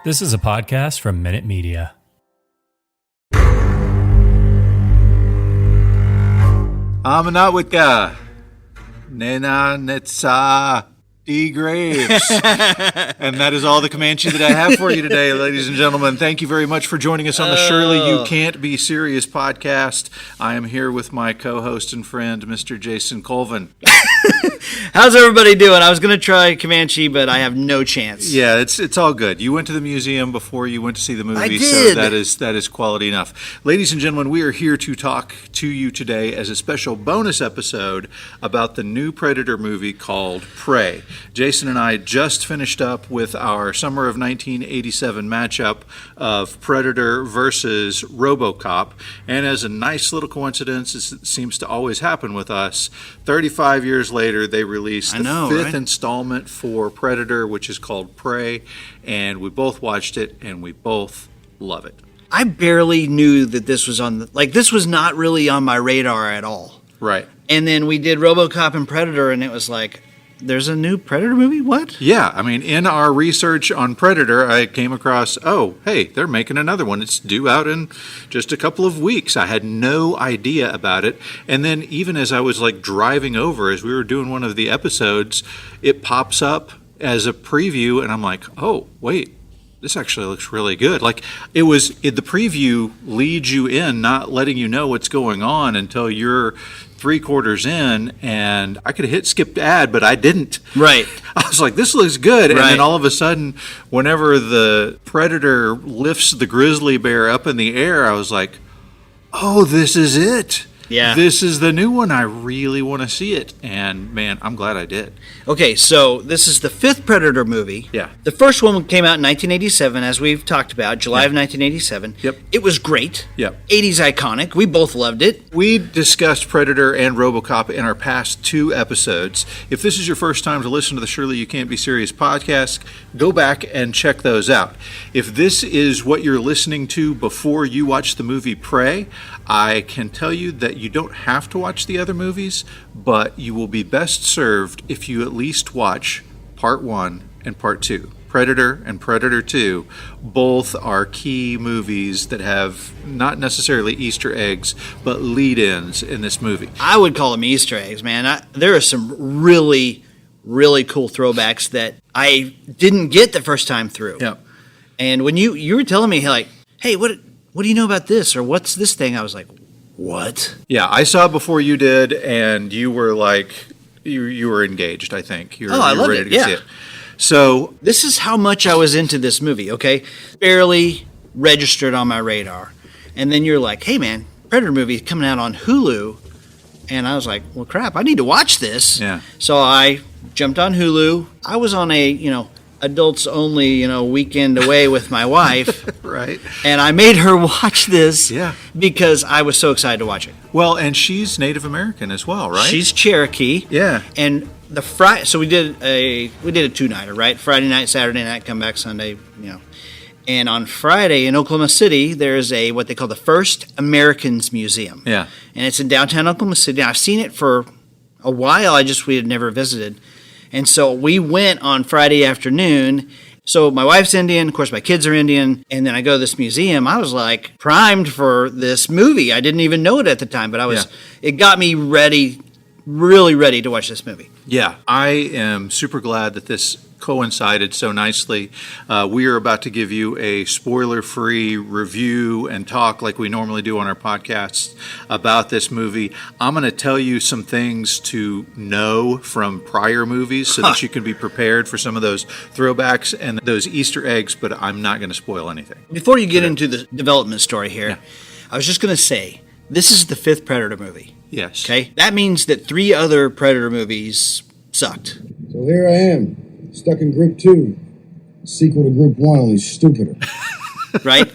This is a podcast from Minute Media. Amanawika, Nena Netsa D. Graves. And that is all the Comanche that I have for you today, ladies and gentlemen. Thank you very much for joining us on the Surely You Can't Be Serious podcast. I am here with my co-host and friend, Mr. Jason Colvin. How's everybody doing? I was going to try Comanche, but I have no chance. Yeah, it's all good. You went to the museum before you went to see the movie, I did. So that is quality enough. Ladies and gentlemen, we are here to talk to you today as a special bonus episode about the new Predator movie called Prey. Jason and I just finished up with our summer of 1987 matchup of Predator versus RoboCop, and as a nice little coincidence, it seems to always happen with us, 35 years later, they released the fifth installment for Predator, which is called Prey, and we both watched it, and we both love it. I barely knew that this was this was not really on my radar at all. Right. And then we did RoboCop and Predator, and it was like, there's a new Predator movie? What? Yeah, I mean, in our research on Predator, I came across, hey, they're making another one. It's due out in just a couple of weeks. I had no idea about it. And then even as I was driving over, as we were doing one of the episodes, it pops up as a preview, and I'm like, oh, wait. This actually looks really good. The preview leads you in, not letting you know what's going on until you're 3/4 in, and I could have hit skip ad, but I didn't. Right. I was like, this looks good. Right. And then all of a sudden, whenever the Predator lifts the grizzly bear up in the air, I was like, oh, this is it. Yeah. This is the new one. I really want to see it. And, man, I'm glad I did. Okay, so this is the fifth Predator movie. Yeah. The first one came out in 1987, as we've talked about, July of 1987. Yep. It was great. Yep. 80s iconic. We both loved it. We discussed Predator and RoboCop in our past two episodes. If this is your first time to listen to the Surely You Can't Be Serious podcast, go back and check those out. If this is what you're listening to before you watch the movie Prey, I can tell you that you don't have to watch the other movies, but you will be best served if you at least watch Part 1 and Part 2. Predator and Predator 2 both are key movies that have not necessarily Easter eggs, but lead-ins in this movie. I would call them Easter eggs, man. There are some really, really cool throwbacks that I didn't get the first time through. Yeah. And when you were telling me, hey, what do you know about this? Or what's this thing? I was like, what? Yeah, I saw it before you did, and you were you were engaged, I think. I loved ready it, to yeah. see it. So this is how much I was into this movie, okay? Barely registered on my radar. And then you're like, hey, man, Predator movie is coming out on Hulu. And I was like, well, crap, I need to watch this. Yeah. So I jumped on Hulu. I was on a, adults only, weekend away with my wife. Right. And I made her watch this Yeah. because I was so excited to watch it. Well, and she's Native American as well, right? She's Cherokee. Yeah. And so we did a two-nighter, right? Friday night, Saturday night, come back Sunday, And on Friday in Oklahoma City, there's what they call the First Americans Museum. Yeah. And it's in downtown Oklahoma City. I've seen it for a while. We had never visited. And so we went on Friday afternoon. So my wife's Indian, of course my kids are Indian, and then I go to this museum. I was primed for this movie. I didn't even know it at the time, but it got me ready, really ready to watch this movie. Yeah, I am super glad that this coincided so nicely. We are about to give you a spoiler-free review and talk like we normally do on our podcasts about this movie. I'm going to tell you some things to know from prior movies so that you can be prepared for some of those throwbacks and those Easter eggs, but I'm not going to spoil anything. Before you get into the development story here, I was just going to say, this is the fifth Predator movie. Yes. Okay? That means that 3 other Predator movies sucked. So here I am, stuck in Group 2. Sequel to Group 1, only stupider. Right?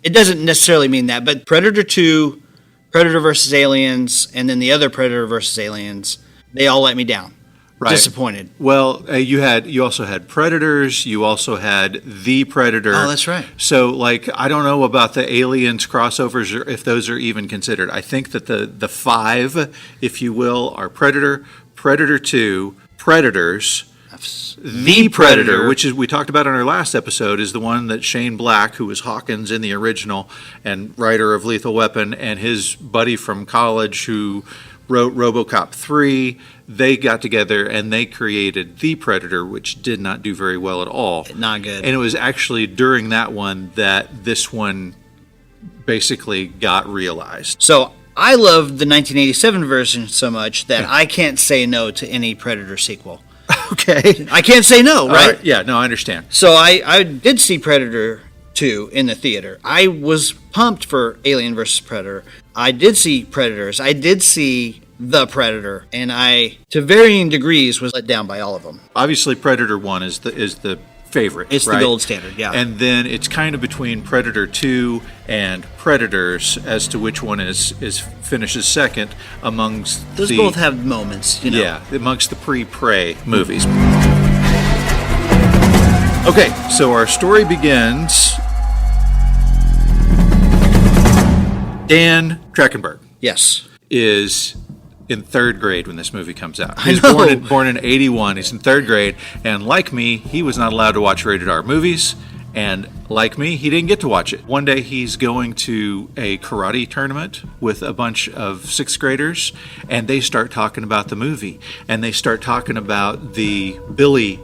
It doesn't necessarily mean that, but Predator 2, Predator vs. Aliens, and then the other Predator vs. Aliens, they all let me down. Right. Disappointed. Well, you also had Predators. You also had The Predator. Oh, that's right. So, I don't know about the Aliens crossovers, or if those are even considered. I think that the 5, if you will, are Predator, Predator 2, Predators, The Predator, which is we talked about in our last episode, is the one that Shane Black, who was Hawkins in the original and writer of Lethal Weapon, and his buddy from college who wrote RoboCop 3, they got together and they created The Predator, which did not do very well at all. Not good. And it was actually during that one that this one basically got realized. So I love the 1987 version so much that I can't say no to any Predator sequel. Okay. I can't say no, right? Yeah, no, I understand. So I did see Predator 2 in the theater. I was pumped for Alien vs. Predator. I did see Predators. I did see The Predator. And I, to varying degrees, was let down by all of them. Obviously, Predator 1 is the favorite, It's right? the gold standard, yeah. And then it's kind of between Predator 2 and Predators as to which one is finishes second amongst Those both have moments, you know. Yeah, amongst the pre-Prey movies. Okay, so our story begins. Dan Trachtenberg Yes. is in third grade when this movie comes out. I He's know. born in 81. He's in third grade. And like me, he was not allowed to watch rated R movies. And like me, he didn't get to watch it. One day he's going to a karate tournament with a bunch of sixth graders. And they start talking about the movie. And they start talking about the Billy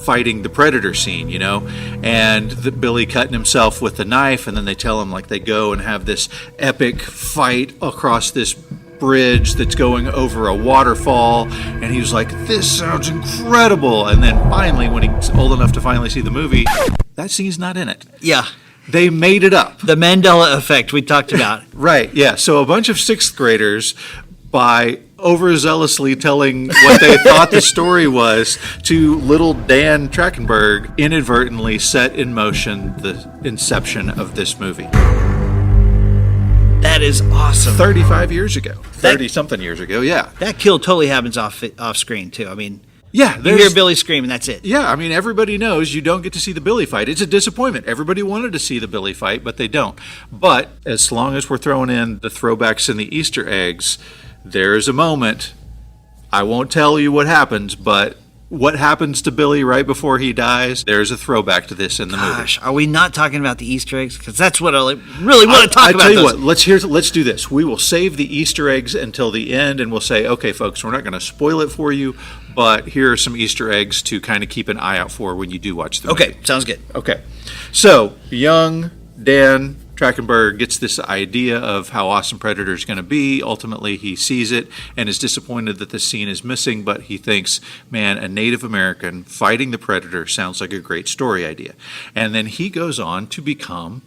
fighting the Predator scene, you know, and the Billy cutting himself with the knife, and then they tell him, like, they go and have this epic fight across this bridge that's going over a waterfall, and he was like, this sounds incredible. And then finally, when he's old enough to finally see the movie, that scene's not in it. Yeah. They made it up. The Mandela effect we talked about. Right, yeah. So a bunch of sixth graders, by overzealously telling what they thought the story was to little Dan Trachtenberg, inadvertently set in motion the inception of this movie. That is awesome. 35 years ago. 30-something years ago, yeah. That kill totally happens off screen, too. I mean, Yeah, you hear Billy scream, and that's it. Yeah, I mean, everybody knows you don't get to see the Billy fight. It's a disappointment. Everybody wanted to see the Billy fight, but they don't. But as long as we're throwing in the throwbacks and the Easter eggs, there's a moment. I won't tell you what happens, but what happens to Billy right before he dies, there's a throwback to this in the movie. Gosh, are we not talking about the Easter eggs? Because that's what I really want to talk about. I tell you what, let's do this. We will save the Easter eggs until the end, and we'll say, okay, folks, we're not going to spoil it for you, but here are some Easter eggs to kind of keep an eye out for when you do watch the movie. Okay, sounds good. Okay. So, young Dan Trachtenberg gets this idea of how awesome Predator is going to be. Ultimately, he sees it and is disappointed that the scene is missing, but he thinks, man, a Native American fighting the Predator sounds like a great story idea. And then he goes on to become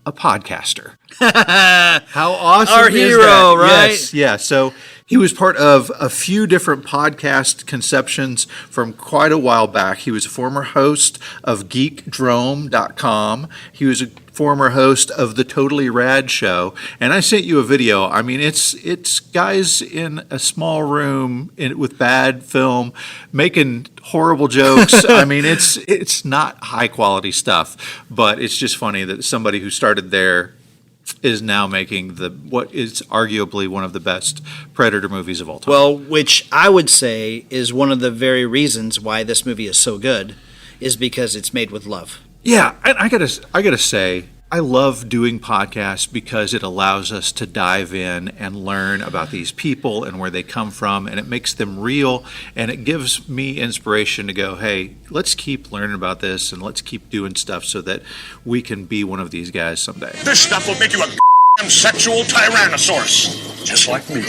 a podcaster. How awesome Our is hero, that? right? Yes, yeah. So he was part of a few different podcast conceptions from quite a while back. He was a former host of geekdrome.com. He was a former host of the Totally Rad Show, and I sent you a video. I mean, it's guys in a small room with bad film making horrible jokes. I mean, it's not high quality stuff, but it's just funny that somebody who started there is now making what is arguably one of the best Predator movies of all time. Well, which I would say is one of the very reasons why this movie is so good, is because it's made with love. Yeah, I gotta say, I love doing podcasts because it allows us to dive in and learn about these people and where they come from, and it makes them real, and it gives me inspiration to go, hey, let's keep learning about this and let's keep doing stuff so that we can be one of these guys someday. This stuff will make you a sexual tyrannosaurus, just like me.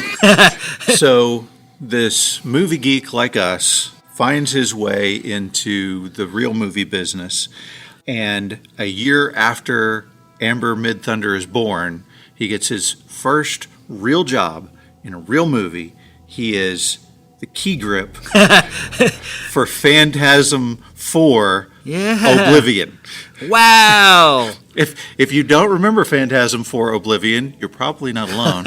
So this movie geek like us finds his way into the real movie business, and a year after Amber Midthunder is born, he gets his first real job in a real movie. He is the key grip for Phantasm 4 Oblivion. Wow. If you don't remember Phantasm 4 Oblivion, you're probably not alone.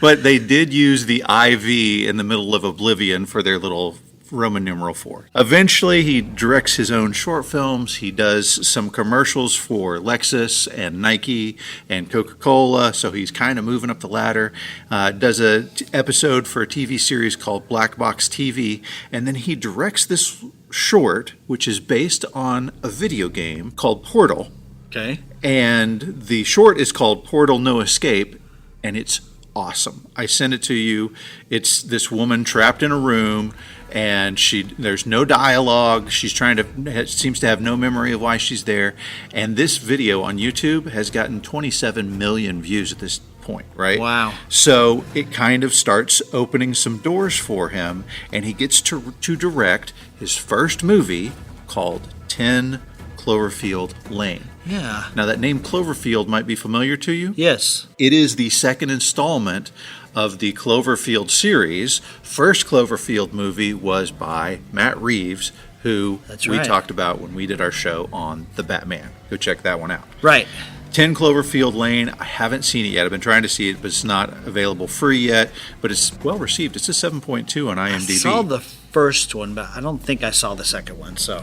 But they did use the IV in the middle of Oblivion for their little Roman numeral 4. Eventually, he directs his own short films. He does some commercials for Lexus and Nike and Coca-Cola, so he's kind of moving up the ladder. Does an episode for a TV series called Black Box TV, and then he directs this short, which is based on a video game called Portal. Okay. And the short is called Portal No Escape, and it's awesome. I sent it to you. It's this woman trapped in a room, and there's no dialogue. She's seems to have no memory of why she's there. And this video on YouTube has gotten 27 million views at this point, right? Wow. So it kind of starts opening some doors for him, and he gets to direct his first movie called 10 Cloverfield Lane. Yeah. Now, that name Cloverfield might be familiar to you. Yes. It is the second installment of the Cloverfield series. First Cloverfield movie was by Matt Reeves, who we talked about when we did our show on the Batman. Go check that one out. Right. 10 Cloverfield Lane, I haven't seen it yet. I've been trying to see it, but it's not available free yet. But it's well received. It's a 7.2 on IMDb. I saw the first one, but I don't think I saw the second one. So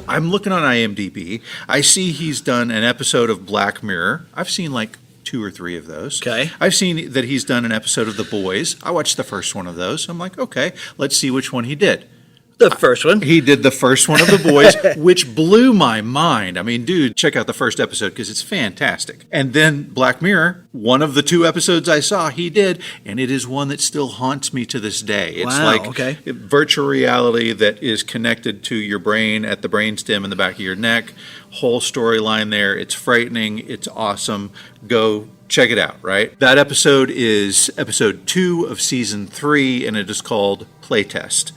I'm looking on IMDb. I see he's done an episode of Black Mirror. I've seen like 2 or 3 of those. Okay. I've seen that he's done an episode of The Boys. I watched the first one of those. I'm like, okay, let's see which one he did. The first one. He did the first one of The Boys, which blew my mind. I mean, dude, check out the first episode because it's fantastic. And then Black Mirror, one of the 2 episodes I saw, he did, and it is one that still haunts me to this day. It's virtual reality that is connected to your brain at the brainstem in the back of your neck. Whole storyline there. It's frightening. It's awesome. Go check it out, right? That episode is episode 2 of season 3, and it is called Playtest.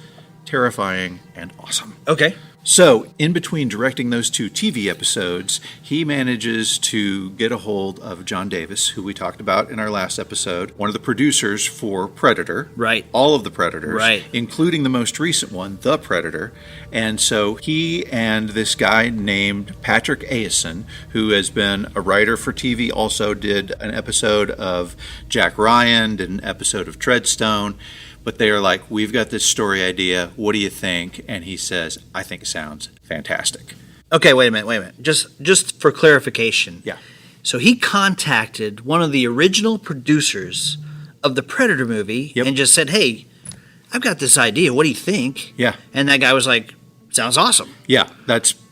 Terrifying and awesome. Okay. So, in between directing those 2 TV episodes, he manages to get a hold of John Davis, who we talked about in our last episode, one of the producers for Predator. Right. All of the Predators. Right. Including the most recent one, The Predator. And so he and this guy named Patrick Ayeson, who has been a writer for TV, also did an episode of Jack Ryan, did an episode of Treadstone. But they are like, we've got this story idea. What do you think? And he says, I think it sounds fantastic. Okay, wait a minute. Just for clarification. Yeah. So he contacted one of the original producers of the Predator movie and just said, hey, I've got this idea. What do you think? Yeah. And that guy was like, sounds awesome. Yeah,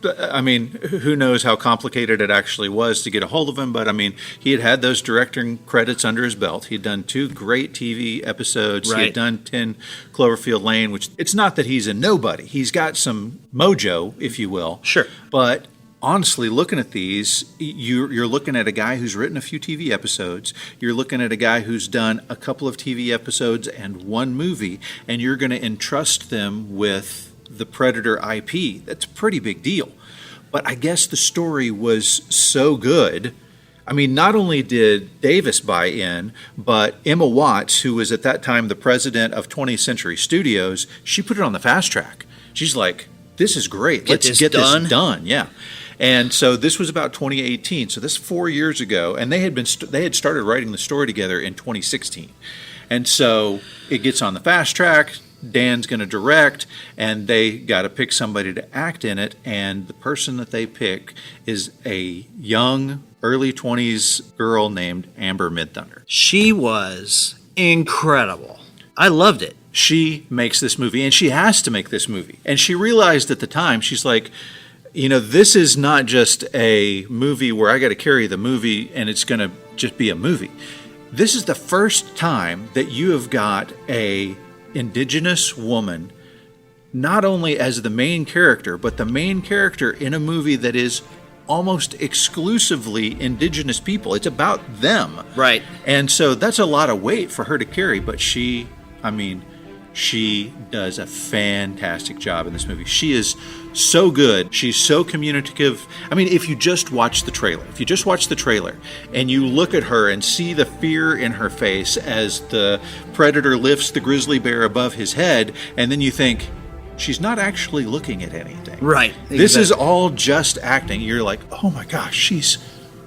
I mean, who knows how complicated it actually was to get a hold of him, but I mean, he had those directing credits under his belt. He'd done 2 great TV episodes. Right. He had done 10 Cloverfield Lane, which it's not that he's a nobody. He's got some mojo, if you will. Sure. But honestly, looking at these, you're looking at a guy who's written a few TV episodes. You're looking at a guy who's done a couple of TV episodes and 1 movie, and you're going to entrust them with the Predator IP. That's a pretty big deal. But I guess the story was so good. I mean, not only did Davis buy in, but Emma Watts, who was at that time the president of 20th Century Studios, she put it on the fast track. She's like, this is great. Let's get this done. Yeah. And so this was about 2018. So this 4 years ago, and they had started writing the story together in 2016. And so it gets on the fast track. Dan's going to direct, and they got to pick somebody to act in it, and the person that they pick is a young, early 20s girl named Amber Midthunder. She was incredible. I loved it. She makes this movie, and she has to make this movie. And she realized at the time, she's like, you know, this is not just a movie where I got to carry the movie and it's going to just be a movie. This is the first time that you have got a Indigenous woman, not only as the main character, but the main character in a movie that is almost exclusively Indigenous people. It's about them. Right. And so that's a lot of weight for her to carry, but she does a fantastic job in this movie. She is so good. She's so communicative. I mean, if you just watch the trailer and you look at her and see the fear in her face as the predator lifts the grizzly bear above his head, and then you think, she's not actually looking at anything. Right. This is all just acting. You're like, oh my gosh, she's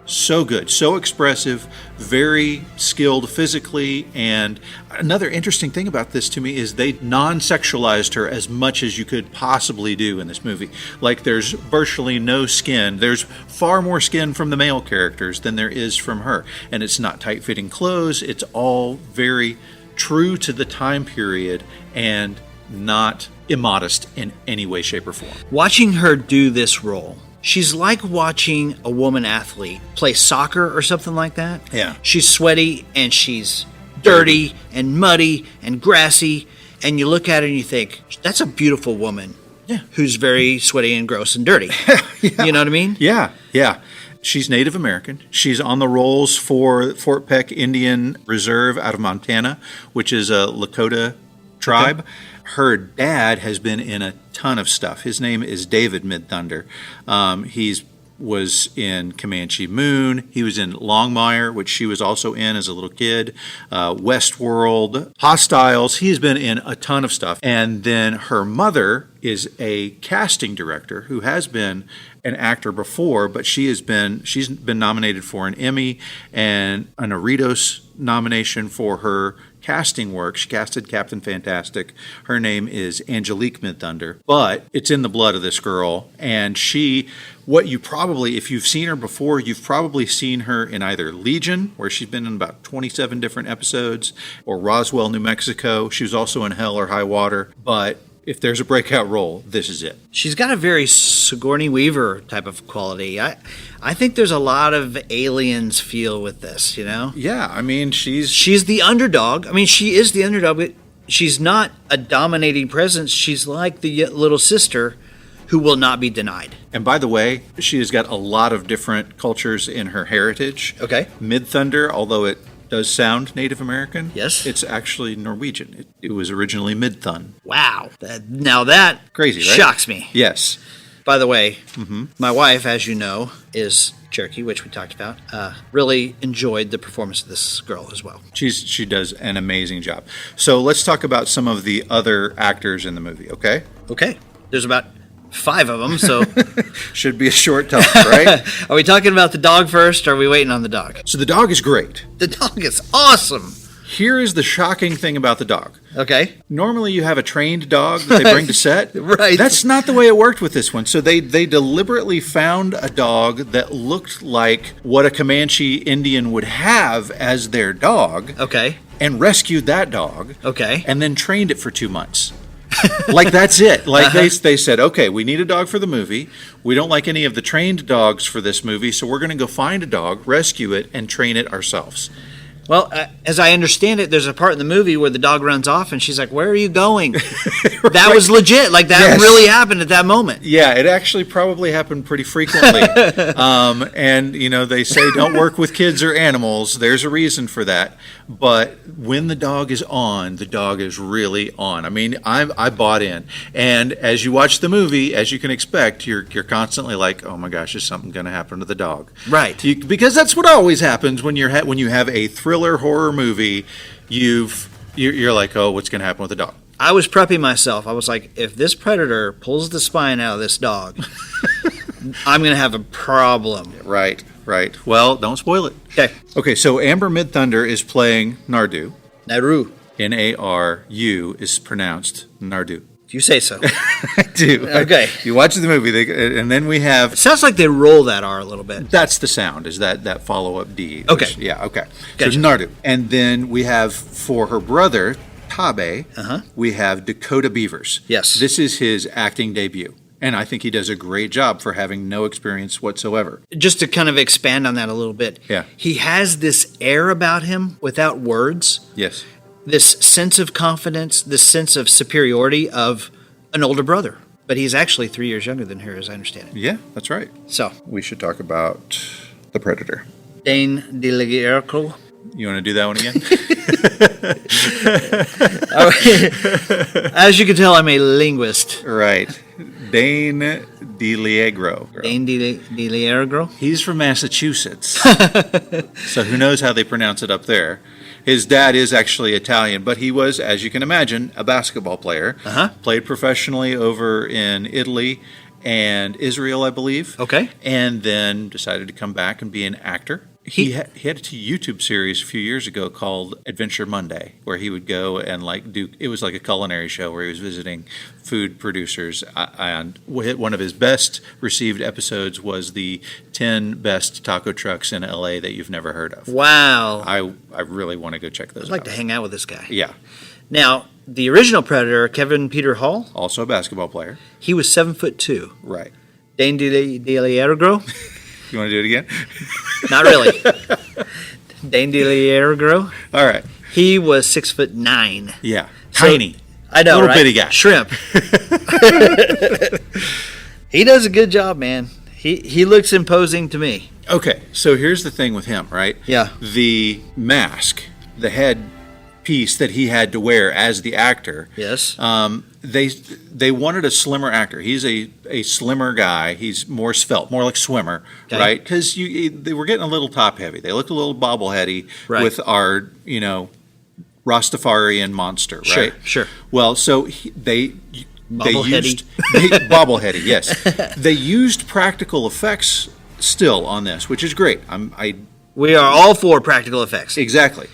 so good, so expressive, very skilled physically. And another interesting thing about this to me is they non-sexualized her as much as you could possibly do in this movie. Like, there's virtually no skin. There's far more skin from the male characters than there is from her. And it's not tight-fitting clothes. It's all very true to the time period and not immodest in any way, shape, or form. Watching her do this role, she's like watching a woman athlete play soccer or something like that. Yeah. She's sweaty and she's dirty and muddy and grassy, and you look at her and you think, that's a beautiful woman. Yeah. Who's very sweaty and gross and dirty. Yeah. You know what I mean? Yeah, yeah. She's Native American. She's on the rolls for Fort Peck Indian Reserve out of Montana, which is a Lakota tribe. Okay. Her dad has been in a ton of stuff. His name is David Midthunder. He's was in Comanche Moon. He was in Longmire, which she was also in as a little kid. Westworld, Hostiles. He's been in a ton of stuff. And then her mother is a casting director who has been an actor before, but she's been nominated for an Emmy and an Aritos nomination for her casting work. She casted Captain Fantastic. Her name is Angelique Midthunder, but it's in the blood of this girl. And if you've seen her before, you've probably seen her in either Legion, where she's been in about 27 different episodes, or Roswell, New Mexico. She was also in Hell or High Water, but if there's a breakout role, this is it. She's got a very Sigourney Weaver type of quality. I think there's a lot of Aliens feel with this, you know? Yeah, I mean, she's the underdog. I mean, she is the underdog, but she's not a dominating presence. She's like the little sister who will not be denied. And by the way, she has got a lot of different cultures in her heritage. Okay. Midthunder, although it does sound Native American. Yes. It's actually Norwegian. It was originally Midthun. Wow. Now that crazy, right? Shocks me. Yes. By the way, my wife, as you know, is Cherokee, which we talked about. Really enjoyed the performance of this girl as well. She does an amazing job. So let's talk about some of the other actors in the movie, okay? Okay. There's about 5 of them, so should be a short talk, right? Are we talking about the dog first, or are we waiting on the dog? So the dog is great. The dog is awesome. Here is the shocking thing about the dog. Okay. Normally you have a trained dog that they bring to set. Right. That's not the way it worked with this one. So they deliberately found a dog that looked like what a Comanche Indian would have as their dog. Okay. And rescued that dog. Okay. And then trained it for 2 months. Like, that's it. Like, they said, okay, we need a dog for the movie. We don't like any of the trained dogs for this movie, so we're going to go find a dog, rescue it, and train it ourselves. Well, as I understand it, there's a part in the movie where the dog runs off and she's like, "Where are you going?" Right. That was legit. Like, that really happened at that moment. Yeah, it actually probably happened pretty frequently. And, they say don't work with kids or animals. There's a reason for that. But when the dog is on, the dog is really on. I mean, I bought in. And as you watch the movie, as you can expect, you're constantly like, oh my gosh, is something going to happen to the dog? Right. Because that's what always happens when you have a thriller horror movie. You're like, oh, what's going to happen with the dog? I was prepping myself. I was like, if this predator pulls the spine out of this dog, I'm going to have a problem. Right. Well, don't spoil it. Okay, so Amber Midthunder is playing Nardu. Naru. Naru is pronounced Nardu. You say so. I do. Okay. You watch the movie, and then we have... It sounds like they roll that R a little bit. That's the sound, is that follow-up D. Okay. Okay. Gotcha. So Nardu. And then we have, for her brother, Tabe, we have Dakota Beavers. Yes. This is his acting debut. And I think he does a great job for having no experience whatsoever. Just to kind of expand on that a little bit. Yeah. He has this air about him without words. Yes. This sense of confidence, this sense of superiority of an older brother. But he's actually 3 years younger than her, as I understand it. Yeah, that's right. So. We should talk about The Predator. Dane DeLierco. You want to do that one again? As you can tell, I'm a linguist. Right. Dane DeLiergo. Dane DeLiergo? He's from Massachusetts. So who knows how they pronounce it up there. His dad is actually Italian, but he was, as you can imagine, a basketball player. Played professionally over in Italy and Israel, I believe. Okay. And then decided to come back and be an actor. He had a YouTube series a few years ago called Adventure Monday, where he would go and it was like a culinary show where he was visiting food producers. And one of his best received episodes was the 10 best taco trucks in LA that you've never heard of. Wow. I really want to go check those out. I'd like to hang out with this guy. Yeah. Now, the original Predator, Kevin Peter Hall, Also a basketball player. he was 7'2". Right. Dane DeLiergro, You want to do it again? not really. Dane DeLiergro, All right. he was 6'9". Yeah. So- Tiny. I know, Little right? bitty guy. Shrimp. He does a good job, man. He looks imposing to me. Okay, so here's the thing with him, right? Yeah. The mask, the head piece that he had to wear as the actor. Yes. They wanted a slimmer actor. He's a slimmer guy. He's more svelte, more like Swimmer, Okay. right? Because they were getting a little top heavy. They looked a little bobbleheady Right. with our Rastafarian monster, right? Sure. Well, so they Bobbleheady. used bobbleheady. Yes, they used practical effects still on this, which is great. We are all for practical effects. Exactly.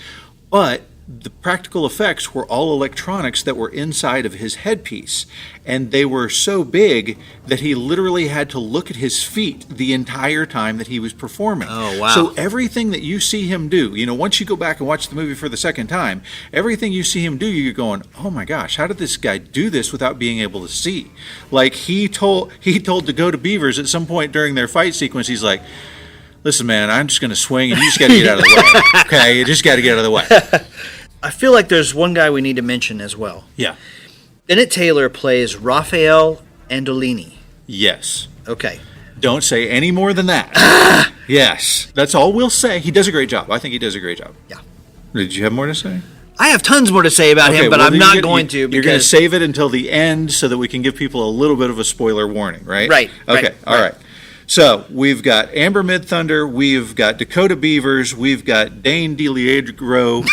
But the practical effects were all electronics that were inside of his headpiece. And they were so big that he literally had to look at his feet the entire time that he was performing. Oh, wow. So everything that you see him do, once you go back and watch the movie for the second time, everything you see him do, you're going, oh my gosh, how did this guy do this without being able to see? Like he told Dakota Beavers at some point during their fight sequence, he's like, listen, man, I'm just going to swing and you just got to get out of the way. Okay, you just got to get out of the way. I feel like there's one guy we need to mention as well. Yeah. Bennett Taylor plays Raphael Andolini. Yes. Okay. Don't say any more than that. Yes. That's all we'll say. He does a great job. I think he does a great job. Yeah. Did you have more to say? I have tons more to say about him, but well, I'm then not going to. You're going to because save it until the end so that we can give people a little bit of a spoiler warning, right? Right, Okay. right, All right. So we've got Amber Midthunder, we've got Dakota Beavers, we've got Dane DeLiergro,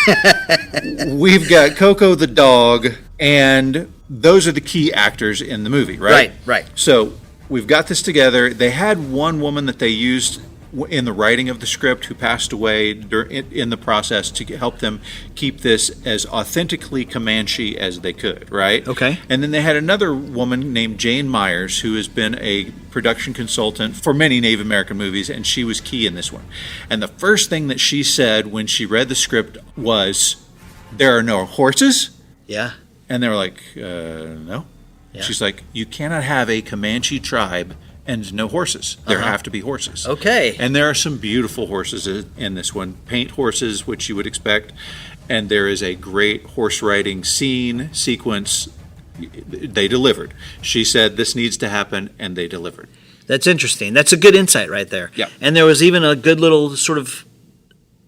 we've got Coco the dog, and those are the key actors in the movie, right? Right. So we've got this together. They had one woman that they used in the writing of the script who passed away in the process to help them keep this as authentically Comanche as they could, right? Okay. And then they had another woman named Jane Myers who has been a production consultant for many Native American movies, and she was key in this one. And the first thing that she said when she read the script was, there are no horses? Yeah. And they were like, no. Yeah. She's like, you cannot have a Comanche tribe and no horses. There have to be horses. Okay. And there are some beautiful horses in this one. Paint horses, which you would expect. And there is a great horse riding sequence. They delivered. She said, this needs to happen, and they delivered. That's interesting. That's a good insight right there. Yeah. And there was even a good little sort of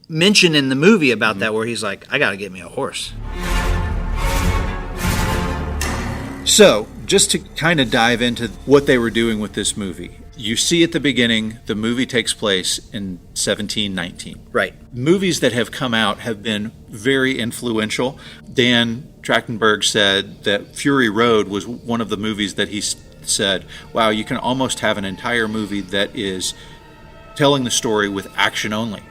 mention in the movie about that where he's like, I got to get me a horse. So, just to kind of dive into what they were doing with this movie, you see at the beginning, the movie takes place in 1719. Right. Movies that have come out have been very influential. Dan Trachtenberg said that Fury Road was one of the movies that he said, wow, you can almost have an entire movie that is telling the story with action only.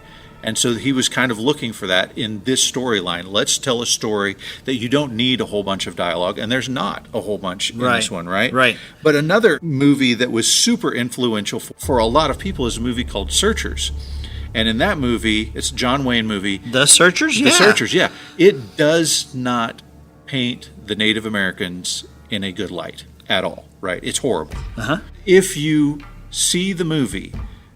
And so he was kind of looking for that in this storyline. Let's tell a story that you don't need a whole bunch of dialogue, and there's not a whole bunch in this one, right? Right. But another movie that was super influential for a lot of people is a movie called Searchers. And in that movie, it's a John Wayne movie. The Searchers? The Searchers, yeah. It does not paint the Native Americans in a good light at all, right? It's horrible. Uh-huh. If you see the movie,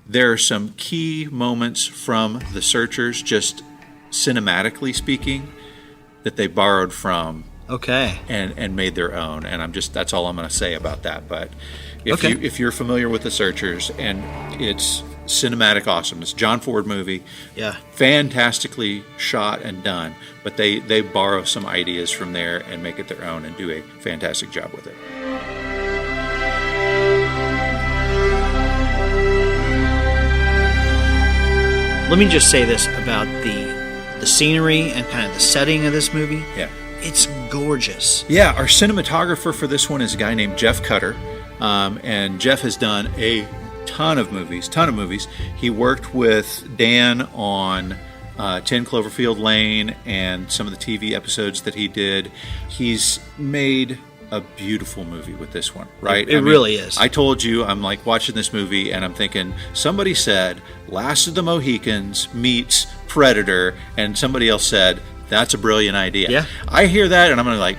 there are some key moments from The Searchers, just cinematically speaking, that they borrowed from Okay. and made their own. And that's all I'm going to say about that. But Okay. if you're familiar with The Searchers, and it's cinematic awesome. It's a John Ford movie. Yeah. Fantastically shot and done. But they borrow some ideas from there and make it their own and do a fantastic job with it. Let me just say this about the scenery and kind of the setting of this movie. Yeah. It's gorgeous. Yeah, our cinematographer for this one is a guy named Jeff Cutter. And Jeff has done a ton of movies. He worked with Dan on 10 Cloverfield Lane and some of the TV episodes that he did. He's made a beautiful movie with this one, right? It really is. I told you, I'm like watching this movie and I'm thinking, somebody said Last of the Mohicans meets Predator, and somebody else said, that's a brilliant idea. Yeah. I hear that and I'm like,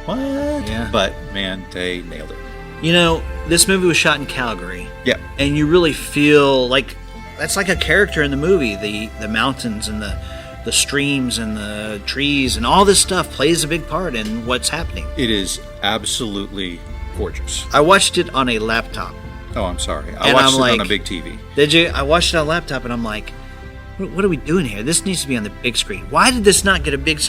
what? Yeah. But, man, they nailed it. You know, this movie was shot in Calgary. Yeah. And you really feel like that's like a character in the movie. The mountains and the streams and the trees and all this stuff plays a big part in what's happening. It is absolutely gorgeous. I watched it on a laptop. Oh, I'm sorry. I And watched I'm it on like- a big TV. Did you? I watched it on a laptop and I'm like, what are we doing here? This needs to be on the big screen. Why did this not get a big...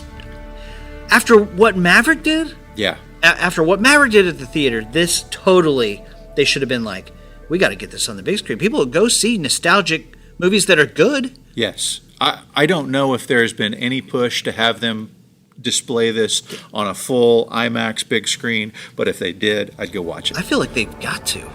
After what Maverick did? Yeah. After what Maverick did at the theater, this totally... They should have been like, we got to get this on the big screen. People will go see nostalgic movies that are good. Yes. I don't know if there's been any push to have them display this on a full IMAX big screen, but if they did, I'd go watch it. I feel like they've got to.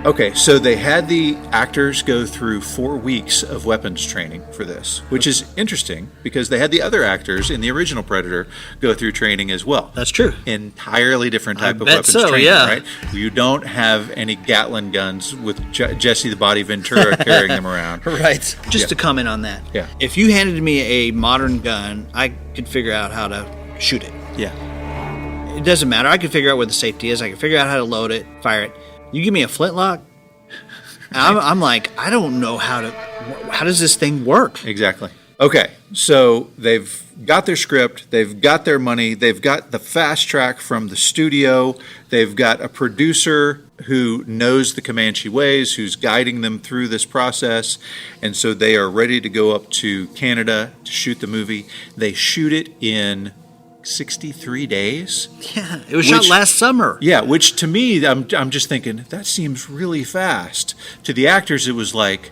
Okay, so they had the actors go through 4 weeks of weapons training for this, which is interesting because they had the other actors in the original Predator go through training as well. That's true. Entirely different type of bet weapons so, training, yeah. right? You don't have any Gatling guns with Jesse the Body Ventura carrying them around. Right. Just Yeah. to comment on that. Yeah. If you handed me a modern gun, I could figure out how to shoot it. Yeah. It doesn't matter. I could figure out where the safety is. I can figure out how to load it, fire it. You give me a flintlock, I'm like, I don't know how does this thing work? Exactly. Okay, so they've got their script, they've got their money, they've got the fast track from the studio, they've got a producer who knows the Comanche ways, who's guiding them through this process, and so they are ready to go up to Canada to shoot the movie. They shoot it in 63 days. Yeah, it was shot last summer. Yeah, which to me, I'm just thinking, that seems really fast. To the actors, it was like,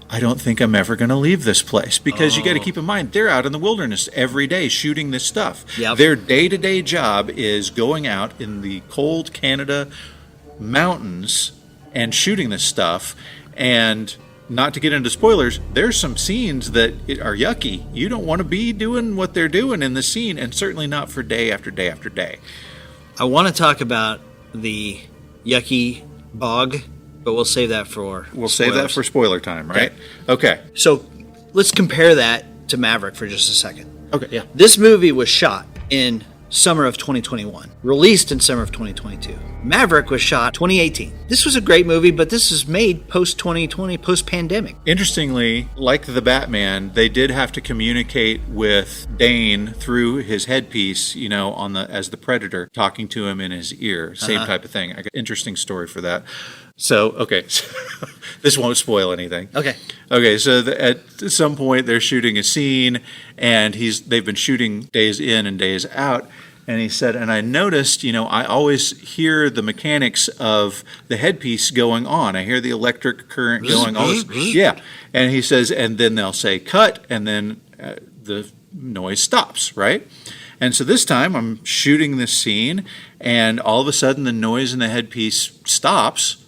I don't think I'm ever going to leave this place. Because you got to keep in mind, they're out in the wilderness every day shooting this stuff. Yep. Their day-to-day job is going out in the cold Canada mountains and shooting this stuff. And not to get into spoilers, there's some scenes that are yucky. You don't want to be doing what they're doing in the scene, and certainly not for day after day after day. I want to talk about the yucky bog, but we'll save that for Save that for spoiler time, right? Okay. So let's compare that to Maverick for just a second. Okay, yeah. This movie was shot in summer of 2021, released in summer of 2022. Maverick was shot 2018. This was a great movie, but this is made post-2020, post-pandemic. Interestingly, like the Batman, they did have to communicate with Dane through his headpiece, as the Predator, talking to him in his ear. Same type of thing. I got an interesting story for that. So, okay, this won't spoil anything. Okay, so at some point they're shooting a scene, and they've been shooting days in and days out. And he said, and I noticed, I always hear the mechanics of the headpiece going on. I hear the electric current going on. Yeah. And he says, and then they'll say cut, and then the noise stops, right? And so this time I'm shooting this scene, and all of a sudden the noise in the headpiece stops,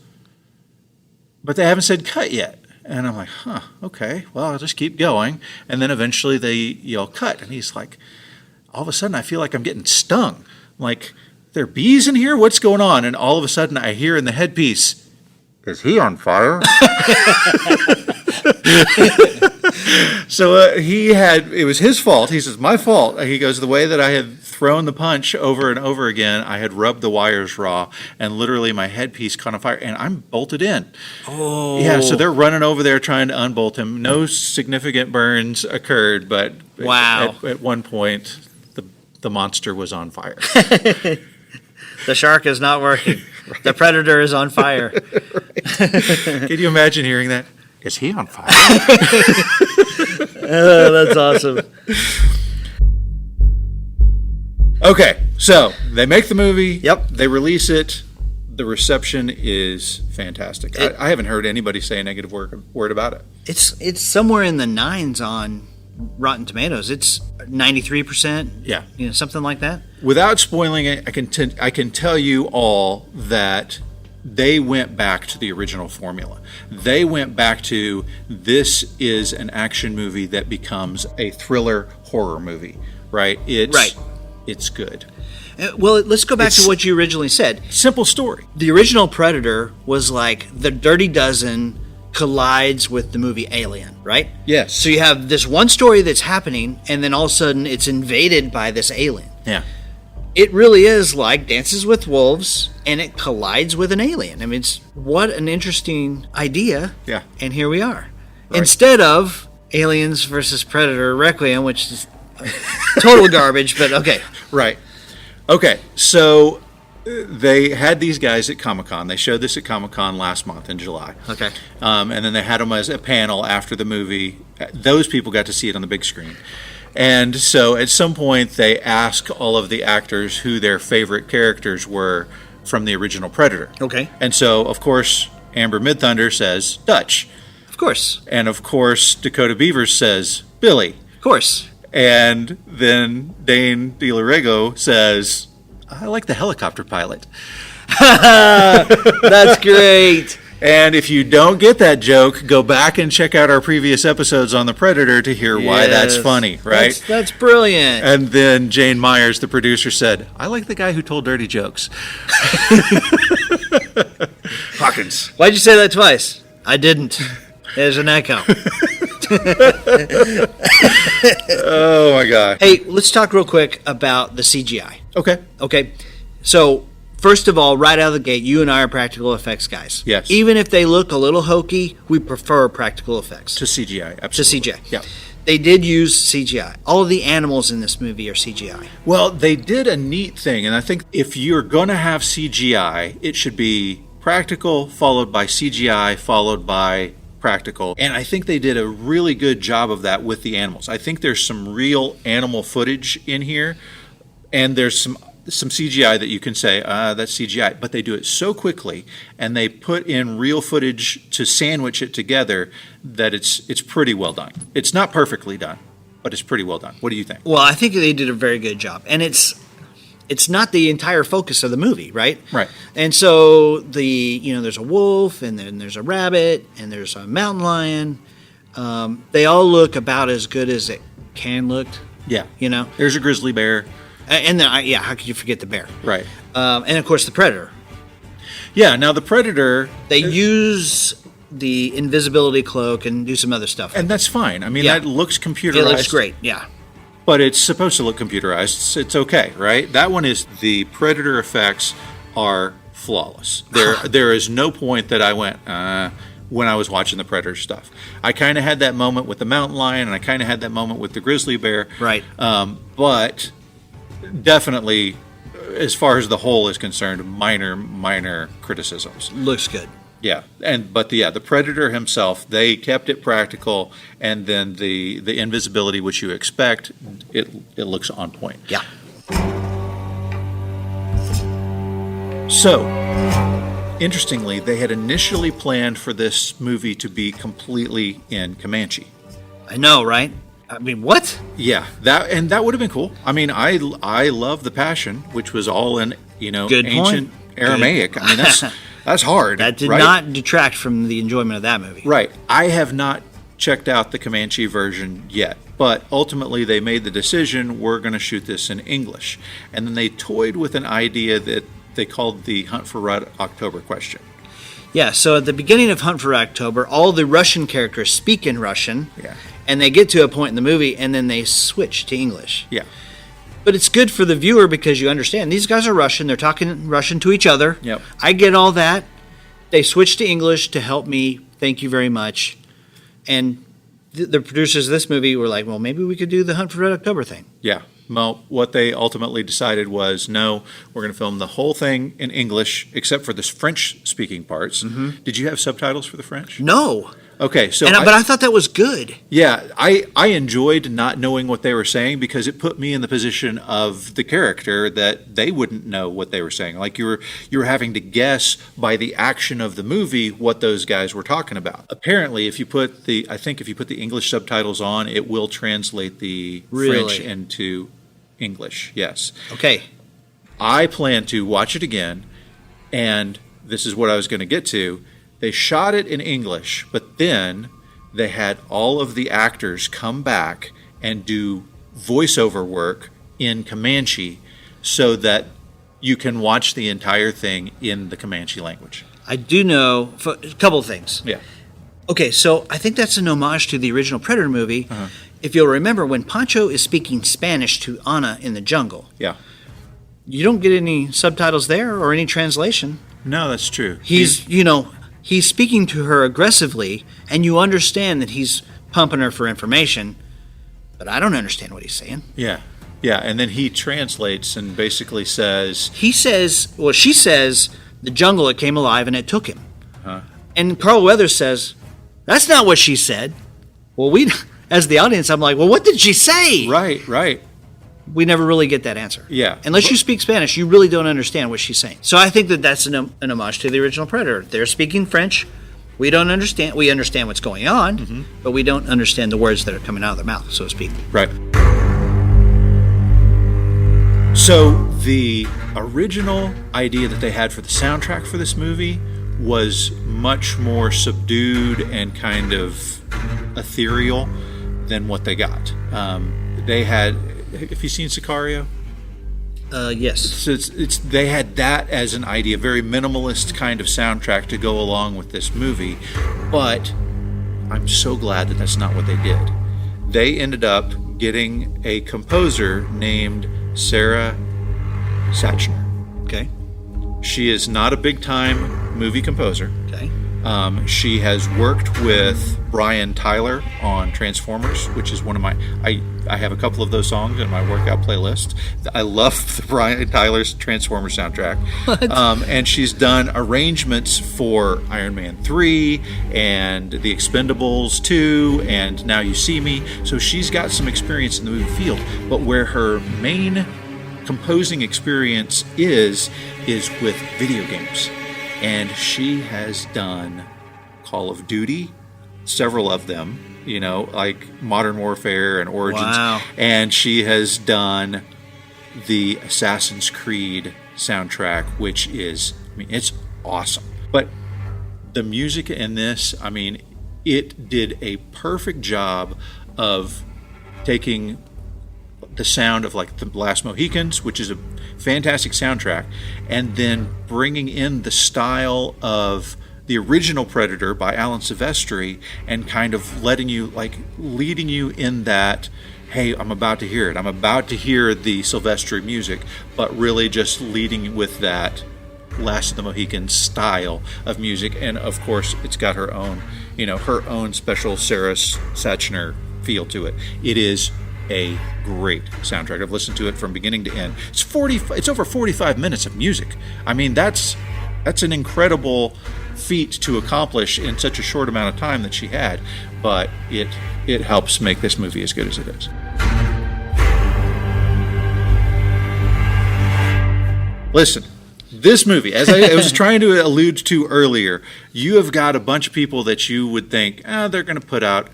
but they haven't said cut yet. And I'm like, okay, well, I'll just keep going. And then eventually they yell cut, and he's like, all of a sudden I feel like I'm getting stung. I'm like, there are bees in here? What's going on? And all of a sudden I hear in the headpiece, is he on fire? So it was his fault. He says, my fault. He goes, the way that I had thrown the punch over and over again, I had rubbed the wires raw, and literally my headpiece caught on fire, and I'm bolted in. Oh. Yeah, so they're running over there trying to unbolt him. No significant burns occurred, but wow. At one point, the monster was on fire. The shark is not working. Right. The Predator is on fire. Can you imagine hearing that? Is he on fire? Oh, that's awesome. Okay, so they make the movie. Yep. They release it. The reception is fantastic. I haven't heard anybody say a negative word about it. It's somewhere in the 9s on Rotten Tomatoes. It's 93%. Yeah. Something like that. Without spoiling it, I can tell you all that they went back to the original formula. They went back to, this is an action movie that becomes a thriller horror movie, right? It's good. Well, let's go back to what you originally said. Simple story. The original Predator was like the Dirty Dozen collides with the movie Alien, right? Yes. So you have this one story that's happening, and then all of a sudden it's invaded by this alien. Yeah. It really is like Dances with Wolves, and it collides with an alien. I mean, what an interesting idea. Yeah. And here we are. Right. Instead of Aliens versus Predator Requiem, which is total garbage, but okay. Right. Okay, so they had these guys at Comic-Con. They showed this at Comic-Con last month in July. Okay. And then they had them as a panel after the movie. Those people got to see it on the big screen. And so at some point they asked all of the actors who their favorite characters were from the original Predator. Okay. And so, of course, Amber Midthunder says Dutch. Of course. And, of course, Dakota Beavers says Billy. Of course. And then Dane DeLarego says, I like the helicopter pilot. That's great. And if you don't get that joke, go back and check out our previous episodes on the Predator to hear why that's funny, right? That's brilliant. And then Jane Myers, the producer, said, I like the guy who told dirty jokes. Hawkins. Why'd you say that twice? I didn't. There's an echo. Oh, my God. Hey, let's talk real quick about the CGI. Okay. Okay. So, first of all, right out of the gate, you and I are practical effects guys. Yes. Even if they look a little hokey, we prefer practical effects. To CGI, absolutely. To CGI. Yeah. They did use CGI. All of the animals in this movie are CGI. Well, they did a neat thing, and I think if you're going to have CGI, it should be practical, followed by CGI, followed by practical. And I think they did a really good job of that with the animals. I think there's some real animal footage in here, and there's some CGI that you can say, that's CGI, but they do it so quickly, and they put in real footage to sandwich it together that it's pretty well done. It's not perfectly done, but it's pretty well done. What do you think? Well, I think they did a very good job. And it's not the entire focus of the movie, right? Right. And so there's a wolf, and then there's a rabbit, and there's a mountain lion. They all look about as good as it can look. Yeah. There's a grizzly bear. And then, how could you forget the bear? Right. And of course the predator. Yeah. Now the predator, they use the invisibility cloak and do some other stuff, and that's fine. I mean, Yeah. that looks computerized. It looks great. Yeah. But it's supposed to look computerized. It's okay, right? That one is, the predator effects are flawless. There is no point that I went, when I was watching the Predator stuff. I kind of had that moment with the mountain lion, and I kind of had that moment with the grizzly bear. Right. But definitely, as far as the whole is concerned, minor criticisms. Looks good. Yeah, but the Predator himself, they kept it practical, and then the invisibility, which you expect, it looks on point. Yeah. So, interestingly, they had initially planned for this movie to be completely in Comanche. I know, right? I mean, what? Yeah, that would have been cool. I mean, I love The Passion, which was all in Good ancient point. Aramaic. Good. I mean, that's hard. That did right? not detract from the enjoyment of that movie. Right. I have not checked out the Comanche version yet, but ultimately they made the decision, we're going to shoot this in English. And then they toyed with an idea that they called the Hunt for Red October question. Yeah, so at the beginning of Hunt for October, all the Russian characters speak in Russian, Yeah. and they get to a point in the movie, and then they switch to English. Yeah. But it's good for the viewer because you understand, these guys are Russian, they're talking Russian to each other. Yep. I get all that. They switched to English to help me, thank you very much. And the producers of this movie were like, well, maybe we could do the Hunt for Red October thing. Yeah. Well, what they ultimately decided was, no, we're going to film the whole thing in English, except for the French-speaking parts. Mm-hmm. Did you have subtitles for the French? No. Okay, so but I thought that was good. Yeah, I enjoyed not knowing what they were saying because it put me in the position of the character that they wouldn't know what they were saying. Like you were having to guess by the action of the movie what those guys were talking about. Apparently, if you put the English subtitles on, it will translate the French into English. Yes. Okay. I plan to watch it again, and this is what I was going to get to. They shot it in English, but then they had all of the actors come back and do voiceover work in Comanche so that you can watch the entire thing in the Comanche language. I do know a couple of things. Yeah. Okay, so I think that's an homage to the original Predator movie. If you'll remember, when Pancho is speaking Spanish to Anna in the jungle, Yeah. you don't get any subtitles there or any translation. No, that's true. He's speaking to her aggressively, and you understand that he's pumping her for information, but I don't understand what he's saying. Yeah. Yeah, and then he translates and basically says... She says, the jungle, it came alive and it took him. And Carl Weathers says, that's not what she said. Well, as the audience, I'm like, well, what did she say? Right. We never really get that answer. Yeah. Unless you speak Spanish, you really don't understand what she's saying. So I think that that's an homage to the original Predator. They're speaking French. We don't understand. We understand what's going on, but we don't understand the words that are coming out of their mouth, so to speak. Right. So the original idea that they had for the soundtrack for this movie was much more subdued and kind of ethereal than what they got. They had... Have you seen Sicario? Yes. So they had that as an idea, very minimalist kind of soundtrack to go along with this movie. But I'm so glad that that's not what they did. They ended up getting a composer named Sarah Satchner. Okay. She is not a big-time movie composer. Okay. She has worked with Brian Tyler on Transformers, which is one of my... I have a couple of those songs in my workout playlist. I love the Brian Tyler's Transformers soundtrack. And she's done arrangements for Iron Man 3 and The Expendables 2 and Now You See Me. So she's got some experience in the movie field. But where her main composing experience is with video games. And she has done Call of Duty, several of them, like Modern Warfare and Origins. Wow. And she has done the Assassin's Creed soundtrack, which is, it's awesome. But the music in this, it did a perfect job of taking the sound of like The Last Mohicans, which is a fantastic soundtrack, and then bringing in the style of the original Predator by Alan Silvestri and kind of leading you in that, hey, I'm about to hear it. I'm about to hear the Silvestri music, but really just leading with that Last of the Mohicans style of music. And of course, it's got her own special Sarah Satchner feel to it. It is a great soundtrack. I've listened to it from beginning to end. It's over 45 minutes of music. That's an incredible feat to accomplish in such a short amount of time that she had, but it helps make this movie as good as it is. Listen, this movie, as I was trying to allude to earlier, you have got a bunch of people that you would think, they're going to put out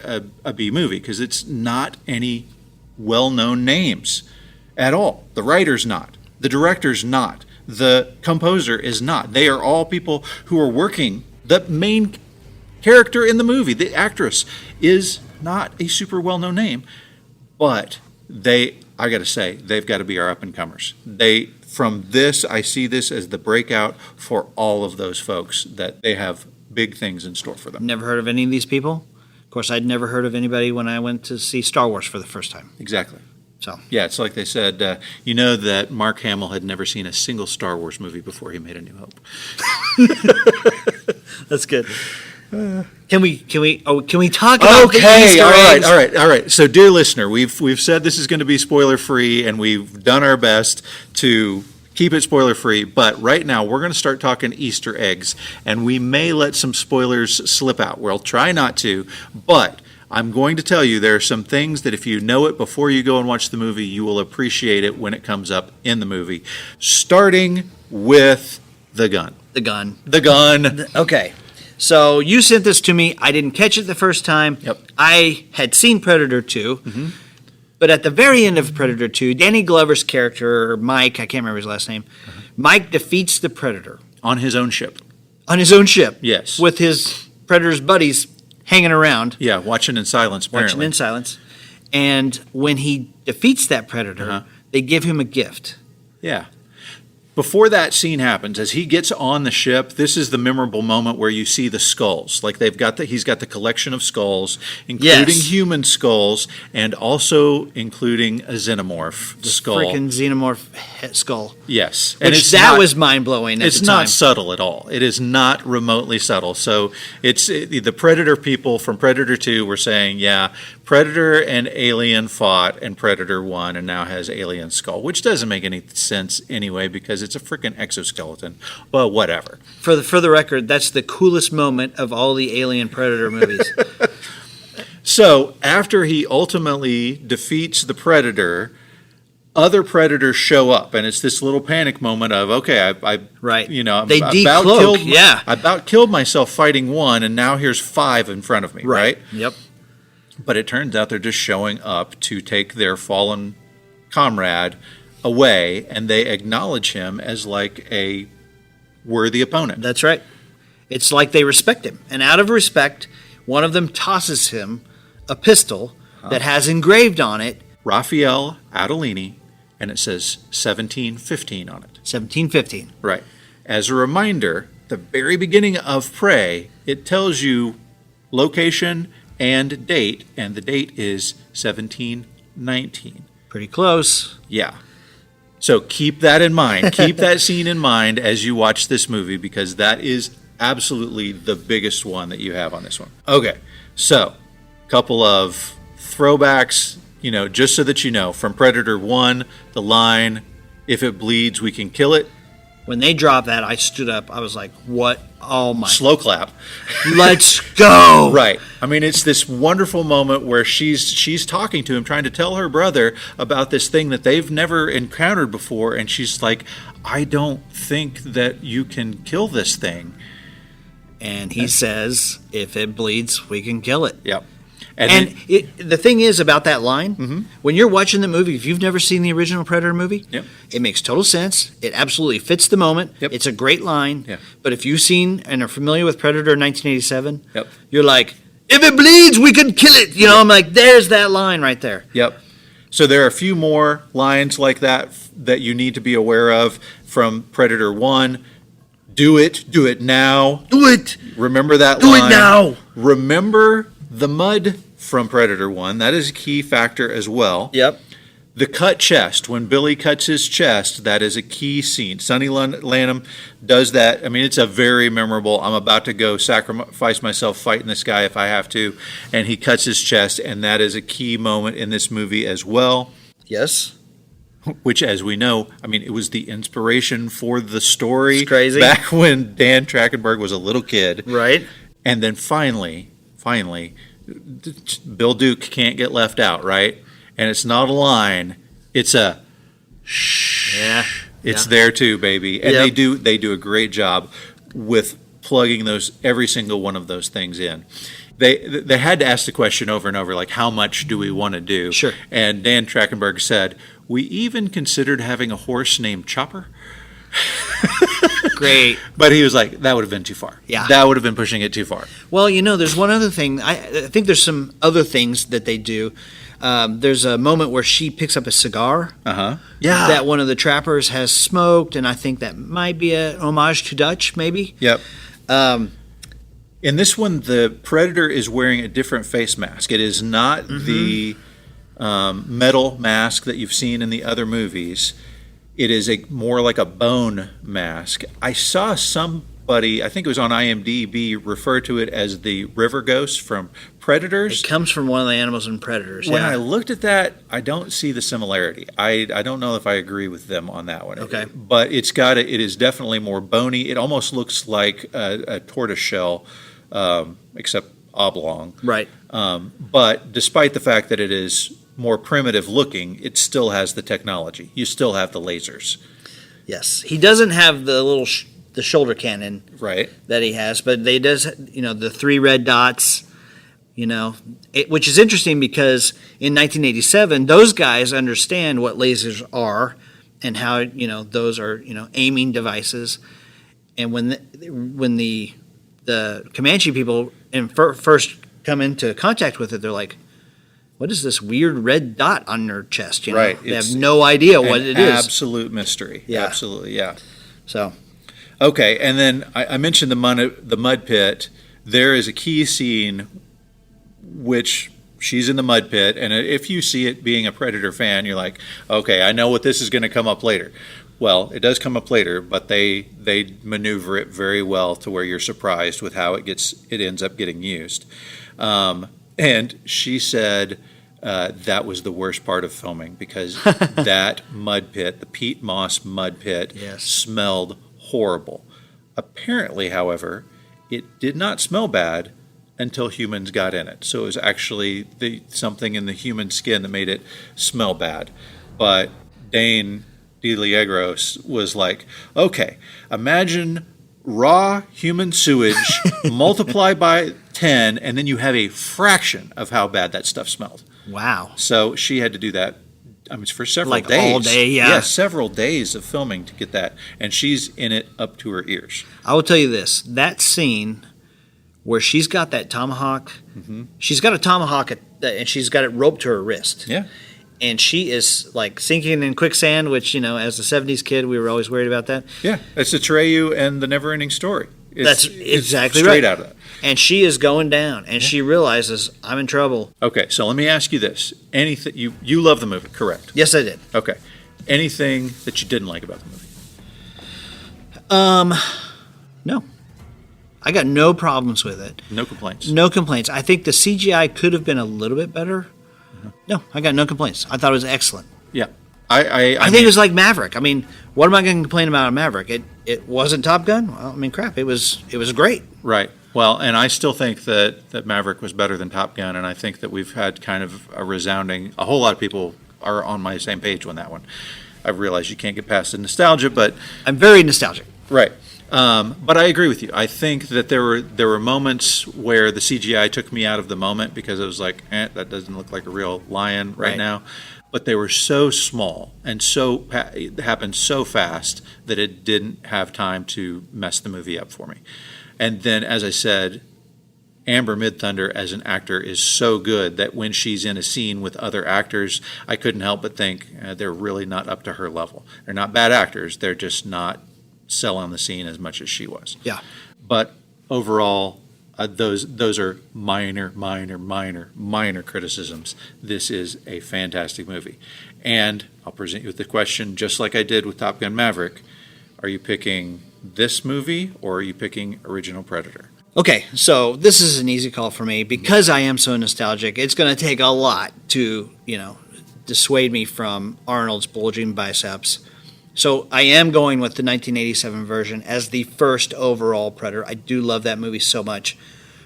a B movie, because it's not any well-known names at all. The writer's not. The director's not. The composer is not. They are all people who are working. The main character in the movie, the actress, is not a super well-known name, but I got to say, they've got to be our up-and-comers. From this, I see this as the breakout for all of those folks, that they have big things in store for them. Never heard of any of these people? Of course, I'd never heard of anybody when I went to see Star Wars for the first time. Exactly. So yeah, it's like they said, that Mark Hamill had never seen a single Star Wars movie before he made A New Hope. That's good. Can we talk about the Easter eggs? All right. So, dear listener, we've said this is going to be spoiler free, and we've done our best to keep it spoiler free. But right now, we're going to start talking Easter eggs, and we may let some spoilers slip out. We'll try not to, but I'm going to tell you there are some things that if you know it before you go and watch the movie, you will appreciate it when it comes up in the movie. Starting with the gun. The gun. Okay. So you sent this to me. I didn't catch it the first time. Yep. I had seen Predator 2. But at the very end of Predator 2, Danny Glover's character, Mike, I can't remember his last name, Mike defeats the Predator. On his own ship. Yes. With his Predator's buddies hanging around. Yeah, watching in silence, apparently. And when he defeats that Predator, they give him a gift. Yeah. before that scene happens, as he gets on the ship, this is the memorable moment where you see the skulls. Like he's got the collection of skulls, including human skulls, and also including a xenomorph skull. Freaking xenomorph skull. Yes, Which was mind blowing. It's not subtle at all. It is not remotely subtle. So it's the Predator people from Predator 2 were saying, yeah, Predator and Alien fought, and Predator won, and now has Alien skull, which doesn't make any sense anyway because it's a freaking exoskeleton. Well, whatever. For the record, that's the coolest moment of all the Alien Predator movies. So after he ultimately defeats the Predator, other Predators show up, and it's this little panic moment of, okay, right. You know, they I about killed myself fighting one, and now here's 5 in front of me, right? Yep. But it turns out they're just showing up to take their fallen comrade away, and they acknowledge him as like a worthy opponent. That's right. It's like they respect him. And out of respect, one of them tosses him a pistol that has engraved on it Raphael Adolini, and it says 1715 on it. 1715. Right. As a reminder, the very beginning of Prey, it tells you location and date, and the date is 1719. Pretty close. Yeah. So keep that in mind. Keep that scene in mind as you watch this movie, because that is absolutely the biggest one that you have on this one. Okay, so a couple of throwbacks, you know, just so that you know, from Predator 1, the line, "If it bleeds, we can kill it." When they dropped that, I stood up. I was like, what? Oh, my. Slow clap. Let's go. Right. I mean, it's this wonderful moment where she's talking to him, trying to tell her brother about this thing that they've never encountered before. And she's like, I don't think that you can kill this thing. And he says, if it bleeds, we can kill it. Yep. And the thing is about that line, when you're watching the movie, if you've never seen the original Predator movie, it makes total sense. It absolutely fits the moment. Yep. It's a great line. Yeah. But if you've seen and are familiar with Predator 1987, Yep. you're like, if it bleeds, we can kill it. You know, I'm like, there's that line right there. Yep. So there are a few more lines like that that you need to be aware of from Predator 1. Do it now. Do it. Remember that Do line. it now. Remember the mud from Predator 1. That is a key factor as well. Yep. The cut chest. When Billy cuts his chest, that is a key scene. Sonny Lanham does that. I mean, it's a very memorable, I'm about to go sacrifice myself fighting this guy if I have to. And he cuts his chest, and that is a key moment in this movie as well. Yes. Which, as we know, I mean, it was the inspiration for the story. It's crazy. Back when Dan Trachtenberg was a little kid. Right. And then finally, Bill Duke can't get left out, right? And it's not a line; it's a shh. Yeah, it's there too, baby. And they do a great job with plugging every single one of those things in. They had to ask the question over and over, like, how much do we want to do? Sure. And Dan Trachtenberg said, we even considered having a horse named Chopper. Great. But he was like, that would have been too far. Yeah. That would have been pushing it too far. Well, you know, there's one other thing. I think there's some other things that they do. There's a moment where she picks up a cigar. Uh-huh. Yeah. That one of the trappers has smoked, and I think that might be an homage to Dutch, maybe. Yep. In this one, the Predator is wearing a different face mask. It is not the metal mask that you've seen in the other movies. It is more like a bone mask. I saw somebody, I think it was on IMDb, refer to it as the river ghost from Predators. It comes from one of the animals in Predators. When I looked at that, I don't see the similarity. I don't know if I agree with them on that one. Okay. But it is definitely more bony. It almost looks like a tortoise shell, except oblong. Right. But despite the fact that it is more primitive looking, it still has the technology. You still have the lasers. Yes. He doesn't have the little the shoulder cannon right that he has, but they does, you know, the 3 red dots, you know, which is interesting because in 1987 those guys understand what lasers are and how, you know, those are, you know, aiming devices. And when the Comanche people first come into contact with it, they're like, what is this weird red dot on her chest? You know? Right. They have no idea what it is. Absolute mystery. Yeah. Absolutely, yeah. So, okay, and then I mentioned the mud pit. There is a key scene which she's in the mud pit, and if you see it being a Predator fan, you're like, okay, I know what this is going to come up later. Well, it does come up later, but they maneuver it very well to where you're surprised with how it ends up getting used. And she said that was the worst part of filming because that mud pit, the peat moss mud pit, smelled horrible. Apparently, however, it did not smell bad until humans got in it. So it was actually something in the human skin that made it smell bad. But Dane DeLiegros was like, okay, imagine raw human sewage multiplied by 10, and then you have a fraction of how bad that stuff smelled. wow. So she had to do that, I mean, for several Like days. all day, yeah. Yeah, several days of filming to get that. And she's in it up to her ears. I will tell you this. That scene where she's got that tomahawk, she's got a tomahawk and she's got it roped to her wrist. Yeah. And she is like sinking in quicksand, which, you know, as a 70s kid, we were always worried about that. Yeah, it's Atreyu and the Never-Ending Story. That's exactly straight right. out of that. And she is going down, and she realizes, I'm in trouble. Okay, so let me ask you this. Anything you love the movie, correct? Yes, I did. Okay. Anything that you didn't like about the movie? No. I got no problems with it. No complaints. No complaints. I think the CGI could have been a little bit better. No, I got no complaints. I thought it was excellent. Yeah. I think it was like Maverick. I mean, what am I going to complain about in Maverick? It wasn't Top Gun? Well, I mean, crap, it was great. Right. Well, and I still think that Maverick was better than Top Gun, and I think that we've had kind of a whole lot of people are on my same page on that one. I realize you can't get past the nostalgia, but I'm very nostalgic. right. But I agree with you. I think that there were moments where the CGI took me out of the moment because it was like, that doesn't look like a real lion right now. But they were so small and it happened so fast that it didn't have time to mess the movie up for me. And then, as I said, Amber Midthunder as an actor is so good that when she's in a scene with other actors, I couldn't help but think they're really not up to her level. They're not bad actors. They're just not selling the scene as much as she was. Yeah. But overall, those are minor criticisms. This is a fantastic movie. And I'll present you with the question, just like I did with Top Gun Maverick. Are you picking this movie or are you picking Original Predator? Okay, so this is an easy call for me. Because I am so nostalgic, it's going to take a lot to, dissuade me from Arnold's bulging biceps. So I am going with the 1987 version as the first overall Predator. I do love that movie so much.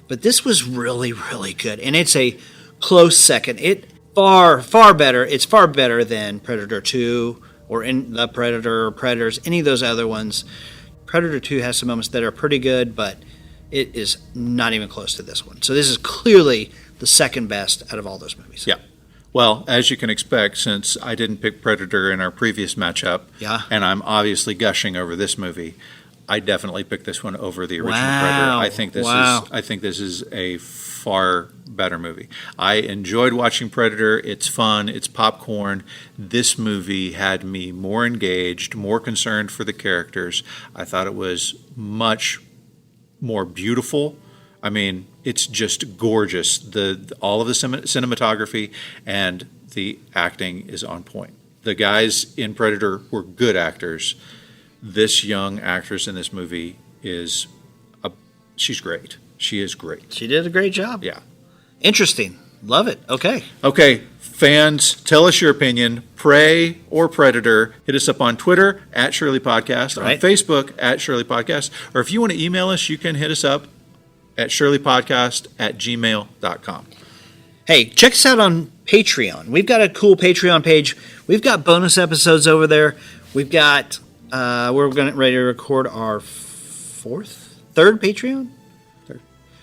But this was really, really good. And it's a close second. It's far better than Predator 2 or in The Predator or Predators, any of those other ones. Predator 2 has some moments that are pretty good, but it is not even close to this one. So this is clearly the second best out of all those movies. Yeah. Well, as you can expect, since I didn't pick Predator in our previous matchup, and I'm obviously gushing over this movie, I definitely picked this one over the original Predator. I think this is a far better movie. I enjoyed watching Predator. It's fun. It's popcorn. This movie had me more engaged, more concerned for the characters. I thought it was much more beautiful. I mean, it's just gorgeous. All of the cinematography and the acting is on point. The guys in Predator were good actors. This young actress in this movie she's great. She is great. She did a great job. Yeah. Interesting. Love it. Okay. Okay, fans, tell us your opinion. Prey or Predator? Hit us up on Twitter at Shirley Podcast, on Facebook at Shirley Podcast, or if you want to email us, you can hit us up at shirleypodcast@gmail.com. Hey, check us out on Patreon. We've got a cool Patreon page. We've got bonus episodes over there. We've got, we're ready to record our third Patreon?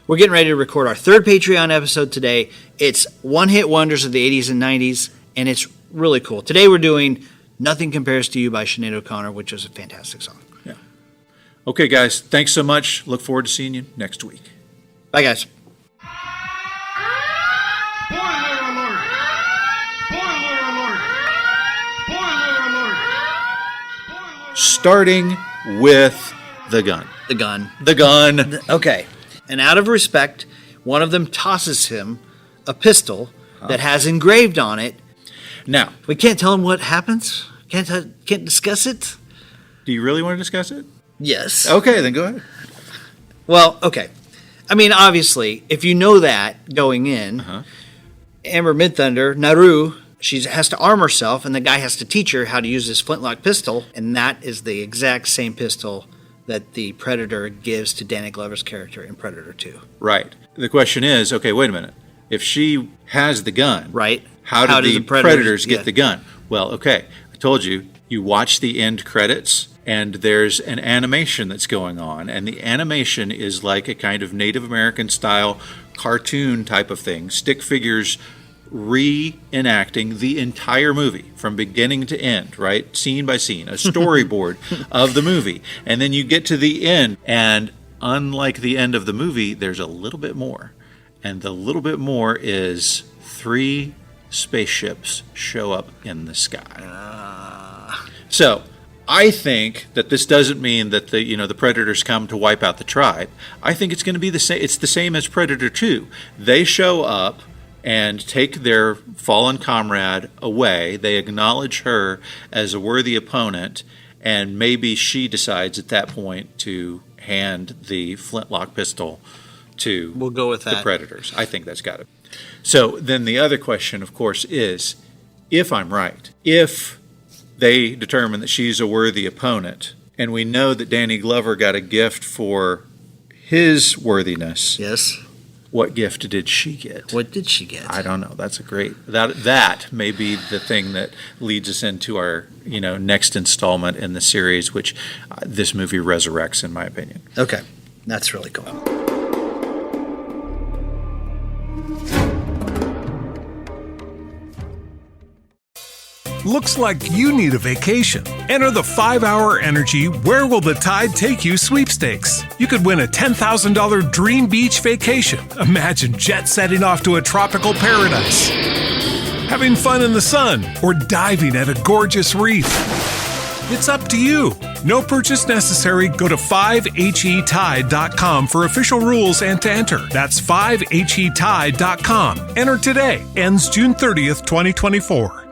We're getting ready to record our third Patreon episode today. It's one-hit wonders of the 80s and 90s, and it's really cool. Today we're doing Nothing Compares to You by Sinead O'Connor, which is a fantastic song. Yeah. Okay, guys, thanks so much. Look forward to seeing you next week. Bye, guys. Spoiler alert! starting with the gun. The gun. The gun. Okay. And out of respect, one of them tosses him a pistol that has engraved on it. Now, We can't tell him what happens? Can't discuss it? do you really want to discuss it? Yes. Okay, then go ahead. Well, okay. I mean, obviously, if you know that going in, Amber Midthunder, Naru, she has to arm herself, and the guy has to teach her how to use this flintlock pistol, and that is the exact same pistol that the Predator gives to Danny Glover's character in Predator 2. Right. The question is, okay, wait a minute. If she has the gun, Right. how How did do the the predators yeah. get the gun? Well, okay, I told you, you watch the end credits, and there's an animation that's going on, and the animation is like a kind of Native American style cartoon type of thing, stick figures reenacting the entire movie from beginning to end, right? Scene by scene, a storyboard of the movie. And then you get to the end, and unlike the end of the movie, there's a little bit more. And the little bit more is 3 spaceships show up in the sky. So I think that this doesn't mean that the Predators come to wipe out the tribe. I think it's going to be the same. It's the same as Predator 2. They show up and take their fallen comrade away. They acknowledge her as a worthy opponent, and maybe she decides at that point to hand the flintlock pistol to We'll go with the that. Predators. I think that's got it. So then the other question, of course, is if I'm right, if they determine that she's a worthy opponent, and we know that Danny Glover got a gift for his worthiness, Yes. what gift did she get? What did she get? I don't know. That's a great that may be the thing that leads us into our next installment in the series, which this movie resurrects, in my opinion. Okay. That's really cool. Looks like you need a vacation. Enter the 5-Hour Energy Where Will the Tide Take You sweepstakes. You could win a $10,000 dream beach vacation. Imagine jet setting off to a tropical paradise, having fun in the sun, or diving at a gorgeous reef. It's up to you. No purchase necessary. Go to 5HETide.com for official rules and to enter. That's 5HETide.com. Enter today. Ends June 30th, 2024.